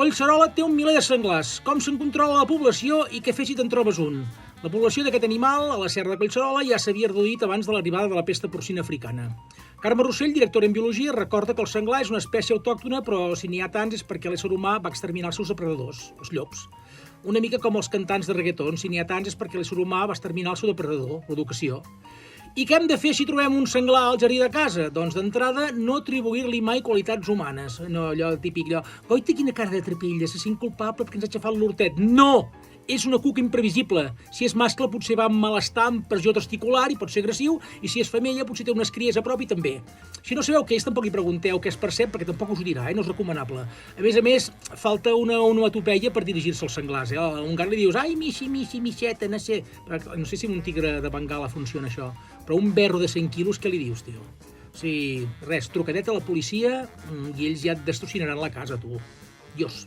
Collserola té un miler de senglars. Com se'n controla la població i què fer si te'n trobes un? La població d'aquest animal, a la serra de Collserola, ja s'havia reduït abans de l'arribada de la pesta porcina africana. Carme Rossell, directora en Biologia, recorda que el senglar és una espècie autòctona, però si n'hi ha tants és perquè l'ésser humà va exterminar els seus depredadors, els llops. Una mica com els cantants de reggaeton, si n'hi ha tants és perquè l'ésser humà va exterminar el seu depredador, l'educació. I què hem de fer si trobem un senglar al jardí de casa? Doncs d'entrada no atribuir-li mai qualitats humanes. No, allò típic, allò, goita quina cara de trapella, se sent culpable perquè ens ha aixafat l'hortet. No! És una cuca imprevisible. Si és mascle potser va amb malestar, amb pressió testicular i pot ser agressiu, i si és femella potser té unes cries a prop i també. Si no sabeu què és, tampoc li pregunteu què és percep, perquè tampoc us ho dirà, no és recomanable. A més, falta una onomatopeia per dirigir-se als senglars. A un gat li dius, ai, mixeta, no sé. No sé si amb un tigre de Bengala funciona això, però un berro de 100 quilos, què li dius, tio? O sigui, res, trucadeta a la policia i ells ja et destrocinaran la casa, tu. Dios.